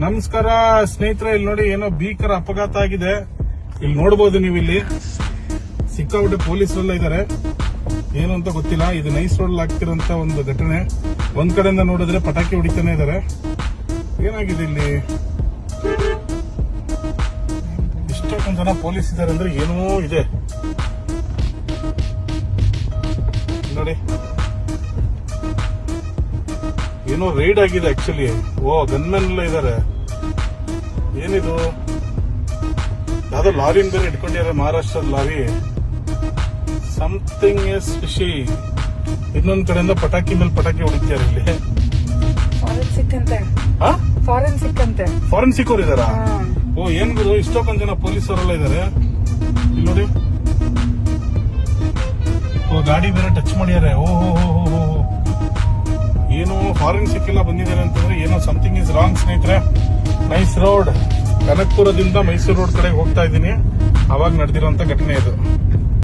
ನಮಸ್ಕಾರ ಸ್ನೇಹಿತರೆ, ಇಲ್ಲಿ ನೋಡಿ ಏನೋ ಭೀಕರ ಅಪಘಾತ ಆಗಿದೆ. ಇಲ್ಲಿ ನೋಡಬಹುದು ನೀವು, ಇಲ್ಲಿ ಸಿಕ್ಕಾಬಿಟ್ಟೆ ಪೊಲೀಸರೆಲ್ಲ ಇದ್ದಾರೆ. ಏನು ಅಂತ ಗೊತ್ತಿಲ್ಲ. ಇದು ನೈಸ್ ರೋಡ್ ಆಗ್ತಿರೋಂತ ಒಂದು ಘಟನೆ. ಒಂದ್ ಕಡೆಯಿಂದ ನೋಡಿದ್ರೆ ಪಟಾಕಿ ಹೊಡಿತಾನೆ ಇದ್ದಾರೆ. ಏನಾಗಿದೆ ಇಲ್ಲಿ? ಇಷ್ಟೊಂದು ಜನ ಪೊಲೀಸ್ ಇದ್ದಾರೆ ಅಂದ್ರೆ ಏನೋ ಇದೆ ನೋಡಿ. ಏನೋ ರೈಡ್ ಆಗಿದೆ ಆಕ್ಚುಲಿ. ಗನ್ಮೆನ್ ಎಲ್ಲ ಇದ್ದಾರೆ. ಏನಿದು? ಯಾವ್ದೋ ಲಾರಿನ ಬೇರೆ ಇಟ್ಕೊಂಡಿದ್ದಾರೆ, ಮಹಾರಾಷ್ಟ್ರದ ಲಾರಿ. Something is fishy. ಇನ್ನೊಂದ್ ಕಡೆಯಿಂದ ಪಟಾಕಿ ಮೇಲೆ ಪಟಾಕಿ ಹೊಡಿತಾರೆ ಇಲ್ಲಿ. ಫಾರೆನ್ಸಿಕ್ ಅವ್ರು ಇದಾರ? ಏನ್ ಗುರು, ಇಷ್ಟೊಂದು ಜನ ಪೊಲೀಸರೆಲ್ಲ ಇದಾರೆ ಇಲ್ಲಿ ನೋಡಿ. ಗಾಡಿ ಬೇರೆ ಟಚ್ ಮಾಡ್ಯಾರೆ. ಏನು ಫಾರೆನ್ಸಿಕ್ ಎಲ್ಲ ಬಂದಿದ್ದಾರೆ ಅಂತಂದ್ರೆ ಏನೋ ಸಮಥಿಂಗ್ ಇಸ್ ರಾಂಗ್ ಸ್ನೇಹಿತರೆ. ನೈಸ್ ರೋಡ್, ಕನಕಪುರದಿಂದ ಮೈಸೂರು ರೋಡ್ ಕಡೆ ಹೋಗ್ತಾ ಇದ್ದೀನಿ. ಅವಾಗ ನಡೆದಿರುವಂತ ಘಟನೆ ಇದು.